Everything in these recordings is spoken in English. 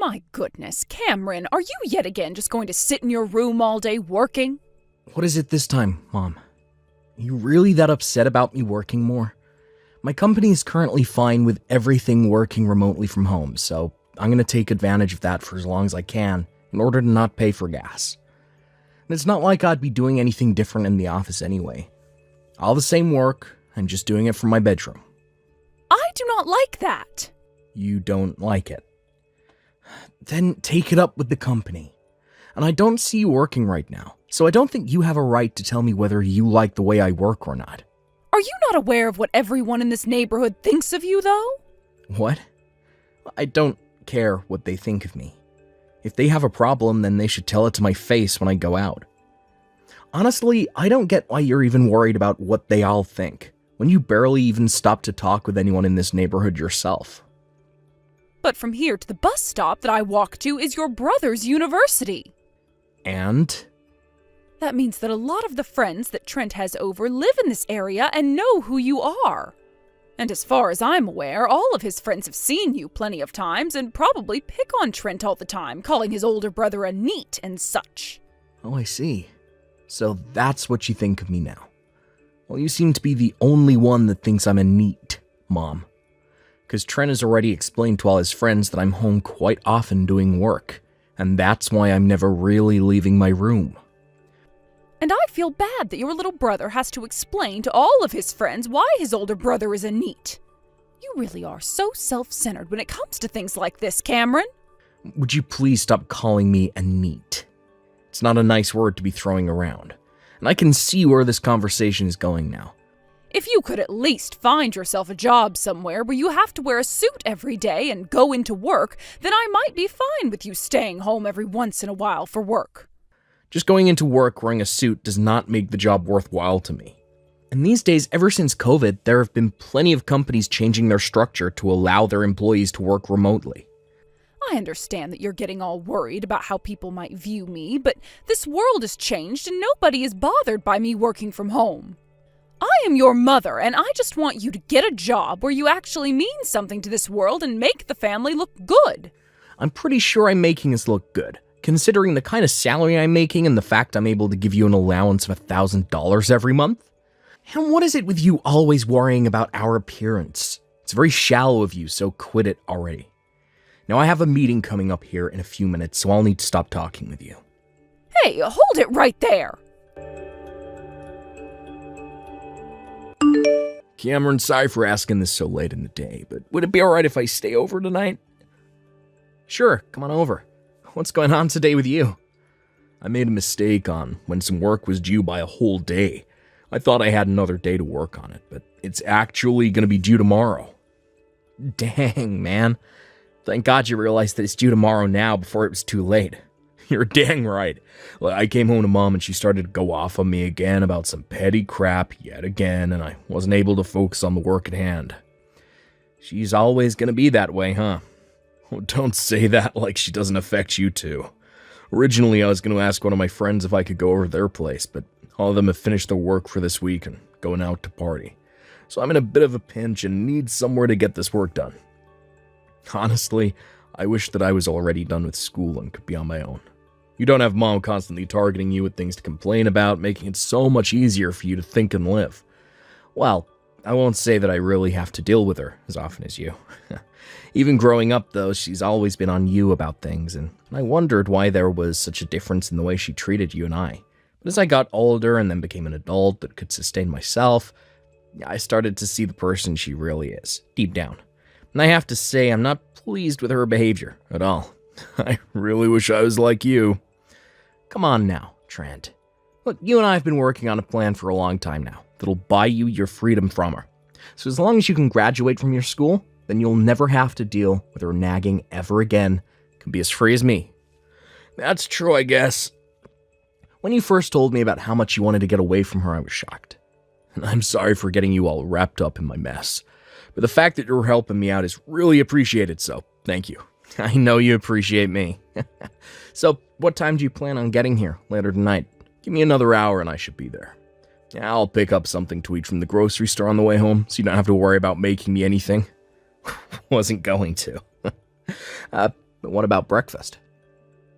My goodness, Cameron, are you yet again just going to sit in your room all day working? What is it this time, Mom? Are you really that upset about me working more? My company is currently fine with everything working remotely from home, so I'm going to take advantage of that for as long as I can in order to not pay for gas. And it's not like I'd be doing anything different in the office anyway. All the same work, I'm just doing it from my bedroom. I do not like that. You don't like it? Then take it up with the company. And I don't see you working right now, so I don't think you have a right to tell me whether you like the way I work or not. Are you not aware of what everyone in this neighborhood thinks of you, though? What? I don't care what they think of me. If they have a problem, then they should tell it to my face when I go out. Honestly, I don't get why you're even worried about what they all think, when you barely even stop to talk with anyone in this neighborhood yourself. But from here to the bus stop that I walk to is your brother's university. And? That means that a lot of the friends that Trent has over live in this area and know who you are. And as far as I'm aware, all of his friends have seen you plenty of times and probably pick on Trent all the time, calling his older brother a neat and such. Oh, I see. So that's what you think of me now. Well, you seem to be the only one that thinks I'm a neat, Mom. Because Trent has already explained to all his friends that I'm home quite often doing work, and that's why I'm never really leaving my room. And I feel bad that your little brother has to explain to all of his friends why his older brother is a neat. You really are so self-centered when it comes to things like this, Cameron. Would you please stop calling me a neat? It's not a nice word to be throwing around, and I can see where this conversation is going now. If you could at least find yourself a job somewhere where you have to wear a suit every day and go into work, then I might be fine with you staying home every once in a while for work. Just going into work wearing a suit does not make the job worthwhile to me. And these days, ever since COVID, there have been plenty of companies changing their structure to allow their employees to work remotely. I understand that you're getting all worried about how people might view me, but this world has changed and nobody is bothered by me working from home. I am your mother, and I just want you to get a job where you actually mean something to this world and make the family look good. I'm pretty sure I'm making us look good, considering the kind of salary I'm making and the fact I'm able to give you an allowance of $1,000 every month. And what is it with you always worrying about our appearance? It's very shallow of you, so quit it already. Now I have a meeting coming up here in a few minutes, so I'll need to stop talking with you. Hey, hold it right there. Cameron, sorry for asking this so late in the day, but would it be alright if I stay over tonight? Sure, come on over. What's going on today with you? I made a mistake on when some work was due by a whole day. I thought I had another day to work on it, but it's actually going to be due tomorrow. Dang, man. Thank God you realized that it's due tomorrow now before it was too late. You're dang right. I came home to Mom and she started to go off on me again about some petty crap yet again, and I wasn't able to focus on the work at hand. She's always gonna be that way, huh? Oh, don't say that like she doesn't affect you too. Originally, I was gonna ask one of my friends if I could go over to their place, but all of them have finished their work for this week and going out to party. So I'm in a bit of a pinch and need somewhere to get this work done. Honestly, I wish that I was already done with school and could be on my own. You don't have Mom constantly targeting you with things to complain about, making it so much easier for you to think and live. Well, I won't say that I really have to deal with her as often as you. Even growing up, though, she's always been on you about things, and I wondered why there was such a difference in the way she treated you and I. But as I got older and then became an adult that could sustain myself, I started to see the person she really is, deep down. And I have to say, I'm not pleased with her behavior at all. I really wish I was like you. Come on now, Trent. Look, you and I have been working on a plan for a long time now that'll buy you your freedom from her. So as long as you can graduate from your school, then you'll never have to deal with her nagging ever again. You can be as free as me. That's true, I guess. When you first told me about how much you wanted to get away from her, I was shocked. And I'm sorry for getting you all wrapped up in my mess. But the fact that you're helping me out is really appreciated, so thank you. I know you appreciate me. So, what time do you plan on getting here later tonight? Give me another hour and I should be there. I'll pick up something to eat from the grocery store on the way home, so you don't have to worry about making me anything. Wasn't going to. But what about breakfast?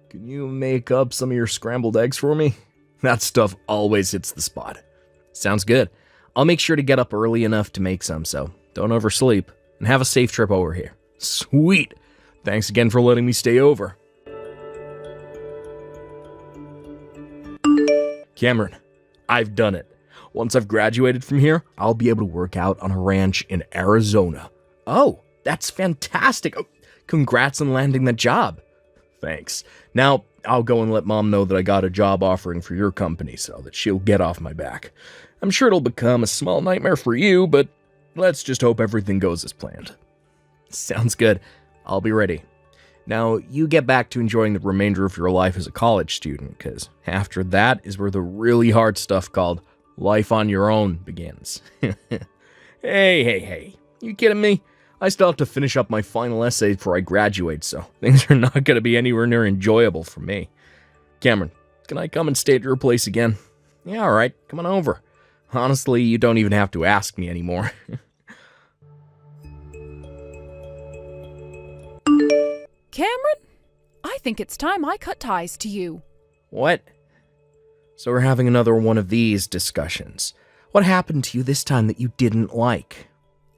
Can you make up some of your scrambled eggs for me? That stuff always hits the spot. Sounds good. I'll make sure to get up early enough to make some, so don't oversleep. And have a safe trip over here. Sweet! Thanks again for letting me stay over. Cameron, I've done it. Once I've graduated from here, I'll be able to work out on a ranch in Arizona. Oh, that's fantastic. Oh, congrats on landing that job. Thanks. Now, I'll go and let Mom know that I got a job offering for your company so that she'll get off my back. I'm sure it'll become a small nightmare for you, but let's just hope everything goes as planned. Sounds good. I'll be ready. Now, you get back to enjoying the remainder of your life as a college student, because after that is where the really hard stuff called life on your own begins. Hey. You kidding me? I still have to finish up my final essay before I graduate, so things are not going to be anywhere near enjoyable for me. Cameron, can I come and stay at your place again? Yeah, alright, come on over. Honestly, you don't even have to ask me anymore. Cameron, I think it's time I cut ties to you. What? So we're having another one of these discussions. What happened to you this time that you didn't like?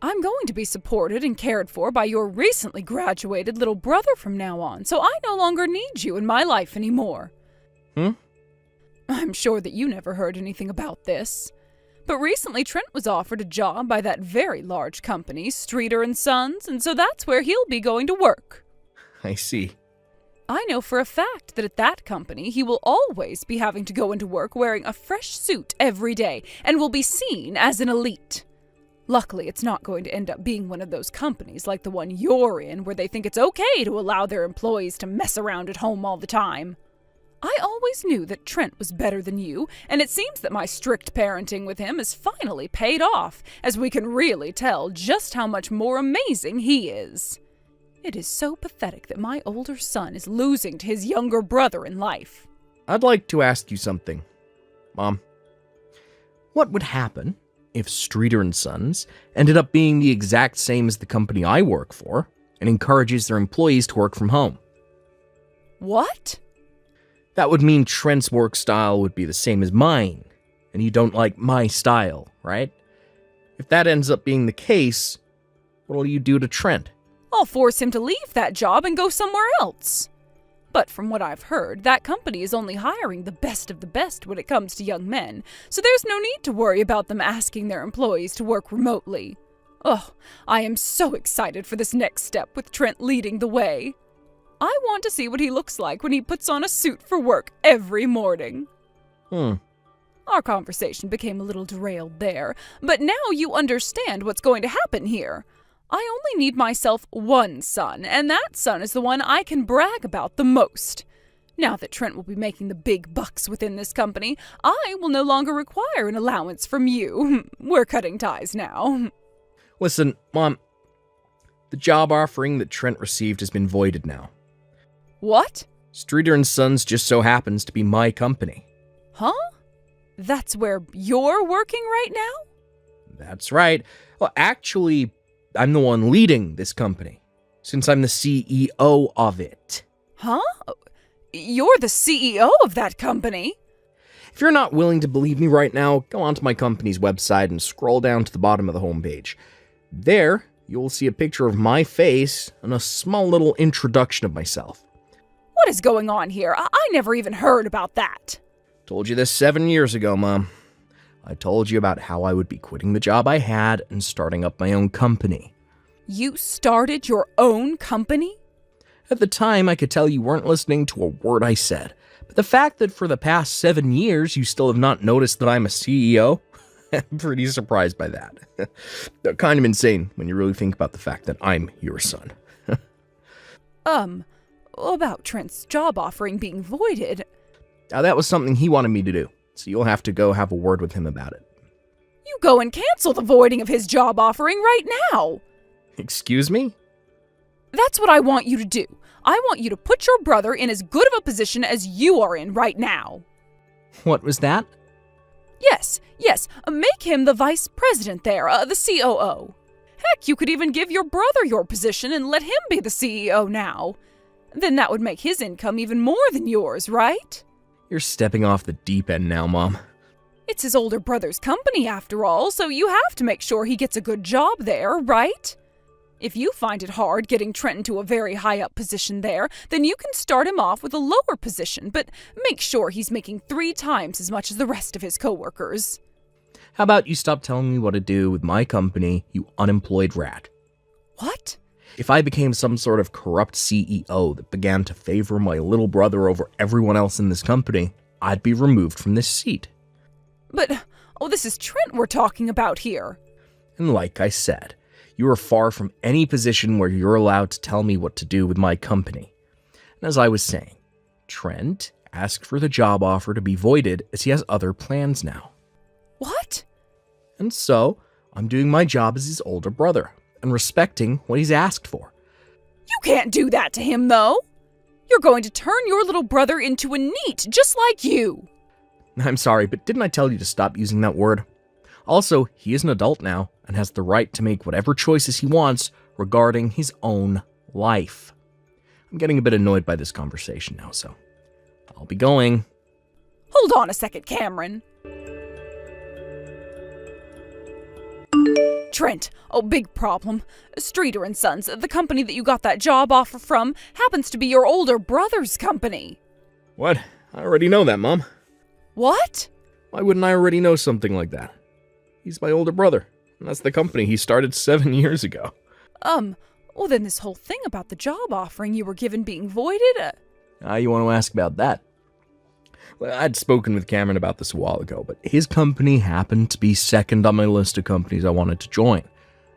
I'm going to be supported and cared for by your recently graduated little brother from now on, so I no longer need you in my life anymore. I'm sure that you never heard anything about this. But recently Trent was offered a job by that very large company, Streeter & Sons, and so that's where he'll be going to work. I see. I know for a fact that at that company he will always be having to go into work wearing a fresh suit every day and will be seen as an elite. Luckily, it's not going to end up being one of those companies like the one you're in where they think it's okay to allow their employees to mess around at home all the time. I always knew that Trent was better than you, and it seems that my strict parenting with him has finally paid off, as we can really tell just how much more amazing he is. It is so pathetic that my older son is losing to his younger brother in life. I'd like to ask you something. Mom, what would happen if Streeter & Sons ended up being the exact same as the company I work for and encourages their employees to work from home? What? That would mean Trent's work style would be the same as mine, and you don't like my style, right? If that ends up being the case, what'll you do to Trent? I'll force him to leave that job and go somewhere else. But from what I've heard, that company is only hiring the best of the best when it comes to young men, so there's no need to worry about them asking their employees to work remotely. Oh, I am so excited for this next step with Trent leading the way. I want to see what he looks like when he puts on a suit for work every morning. Our conversation became a little derailed there, but now you understand what's going to happen here. I only need myself one son, and that son is the one I can brag about the most. Now that Trent will be making the big bucks within this company, I will no longer require an allowance from you. We're cutting ties now. Listen, Mom, the job offering that Trent received has been voided now. What? Streeter & Sons just so happens to be my company. Huh? That's where you're working right now? That's right. Well, actually, I'm the one leading this company, since I'm the CEO of it. Huh? You're the CEO of that company? If you're not willing to believe me right now, go onto my company's website and scroll down to the bottom of the homepage. There, you'll see a picture of my face and a small little introduction of myself. What is going on here? I never even heard about that. Told you this 7 years ago, Mom. I told you about how I would be quitting the job I had and starting up my own company. You started your own company? At the time, I could tell you weren't listening to a word I said. But the fact that for the past 7 years you still have not noticed that I'm a CEO? I'm pretty surprised by that. Kind of insane when you really think about the fact that I'm your son. About Trent's job offering being voided. Now, that was something he wanted me to do, so you'll have to go have a word with him about it. You go and cancel the voiding of his job offering right now. Excuse me? That's what I want you to do. I want you to put your brother in as good of a position as you are in right now. What was that? Yes. Make him the vice president there, the COO. Heck, you could even give your brother your position and let him be the CEO now. Then that would make his income even more than yours, right? You're stepping off the deep end now, Mom. It's his older brother's company, after all, so you have to make sure he gets a good job there, right? If you find it hard getting Trent into a very high-up position there, then you can start him off with a lower position, but make sure he's making 3 times as much as the rest of his coworkers. How about you stop telling me what to do with my company, you unemployed rat? What? If I became some sort of corrupt CEO that began to favor my little brother over everyone else in this company, I'd be removed from this seat. But, this is Trent we're talking about here. And like I said, you are far from any position where you're allowed to tell me what to do with my company. And as I was saying, Trent asked for the job offer to be voided as he has other plans now. What? And so, I'm doing my job as his older brother and respecting what he's asked for. You can't do that to him, though. You're going to turn your little brother into a NEET, just like you. I'm sorry, but didn't I tell you to stop using that word? Also, he is an adult now and has the right to make whatever choices he wants regarding his own life. I'm getting a bit annoyed by this conversation now, so I'll be going. Hold on a second, Cameron. Trent, big problem. Streeter & Sons, the company that you got that job offer from, happens to be your older brother's company. What? I already know that, Mom. What? Why wouldn't I already know something like that? He's my older brother, and that's the company he started 7 years ago. Then this whole thing about the job offering you were given being voided? You want to ask about that? Well, I'd spoken with Cameron about this a while ago, but his company happened to be second on my list of companies I wanted to join.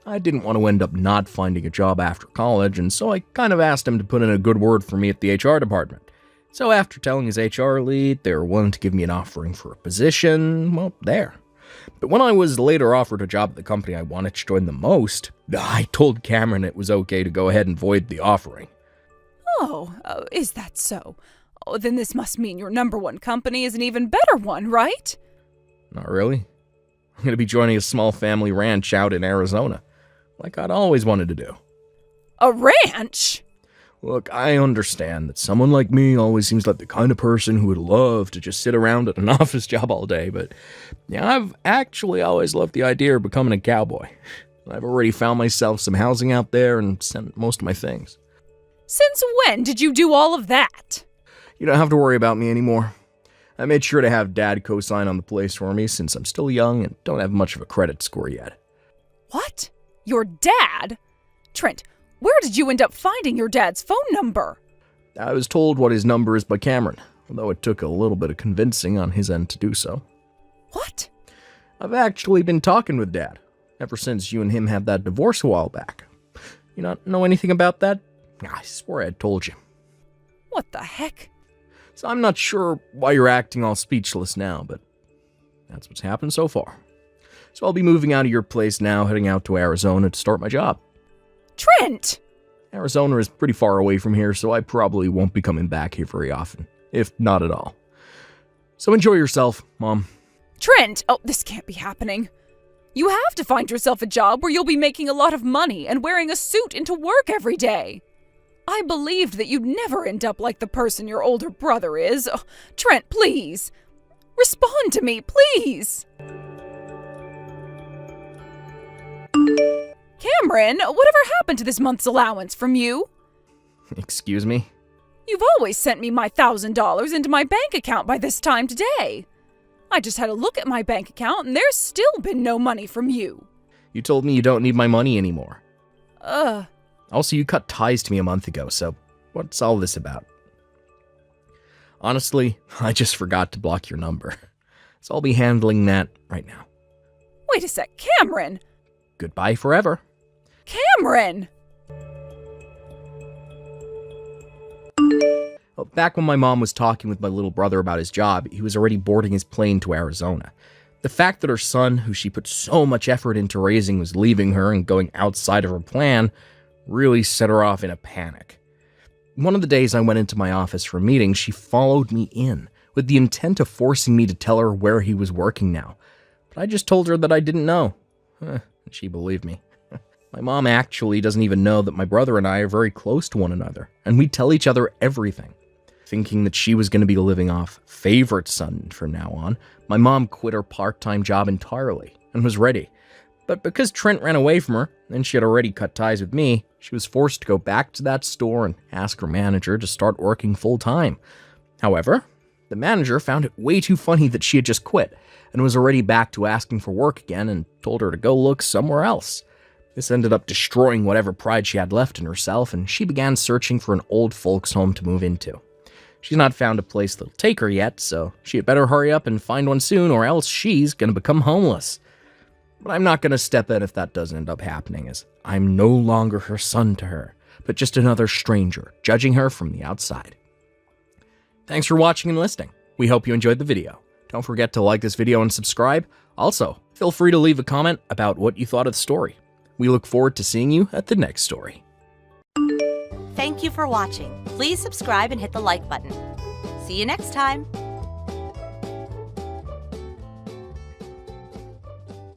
I didn't want to end up not finding a job after college, and so I kind of asked him to put in a good word for me at the HR department. So after telling his HR lead they were willing to give me an offering for a position, well, there. But when I was later offered a job at the company I wanted to join the most, I told Cameron it was okay to go ahead and void the offering. Is that so? Then this must mean your number one company is an even better one, right? Not really. I'm going to be joining a small family ranch out in Arizona, like I'd always wanted to do. A ranch? Look, I understand that someone like me always seems like the kind of person who would love to just sit around at an office job all day, but yeah, I've actually always loved the idea of becoming a cowboy. I've already found myself some housing out there and sent most of my things. Since when did you do all of that? You don't have to worry about me anymore. I made sure to have Dad co-sign on the place for me since I'm still young and don't have much of a credit score yet. What? Your dad? Trent, where did you end up finding your dad's phone number? I was told what his number is by Cameron, although it took a little bit of convincing on his end to do so. What? I've actually been talking with Dad, ever since you and him had that divorce a while back. You not know anything about that? I swore I had told you. What the heck? So I'm not sure why you're acting all speechless now, but that's what's happened so far. So I'll be moving out of your place now, heading out to Arizona to start my job. Trent! Arizona is pretty far away from here, so I probably won't be coming back here very often, if not at all. So enjoy yourself, Mom. Trent! This can't be happening. You have to find yourself a job where you'll be making a lot of money and wearing a suit into work every day. I believed that you'd never end up like the person your older brother is. Trent, please. Respond to me, please. Cameron, whatever happened to this month's allowance from you? Excuse me? You've always sent me my $1,000 into my bank account by this time today. I just had a look at my bank account and there's still been no money from you. You told me you don't need my money anymore. Uh, Also, you cut ties to me a month ago, so what's all this about? Honestly, I just forgot to block your number. So I'll be handling that right now. wait a sec, Cameron! Goodbye forever. Cameron! Well, back when my mom was talking with my little brother about his job, he was already boarding his plane to Arizona. The fact that her son, who she put so much effort into raising, was leaving her and going outside of her plan really set her off in a panic. One of the days I went into my office for a meeting, she followed me in with the intent of forcing me to tell her where he was working now. But I just told her that I didn't know. And she believed me. My mom actually doesn't even know that my brother and I are very close to one another, and we tell each other everything. Thinking that she was going to be living off favorite son from now on, my mom quit her part-time job entirely and was ready. But because Trent ran away from her, and she had already cut ties with me, she was forced to go back to that store and ask her manager to start working full-time. However, the manager found it way too funny that she had just quit, and was already back to asking for work again and told her to go look somewhere else. This ended up destroying whatever pride she had left in herself, and she began searching for an old folks' home to move into. She's not found a place that'll take her yet, so she had better hurry up and find one soon, or else she's gonna become homeless. But I'm not gonna step in if that doesn't end up happening, as I'm no longer her son to her, but just another stranger, judging her from the outside. Thanks for watching and listening. We hope you enjoyed the video. Don't forget to like this video and subscribe. Also, feel free to leave a comment about what you thought of the story. We look forward to seeing you at the next story. Thank you for watching. Please subscribe and hit the like button. See you next time.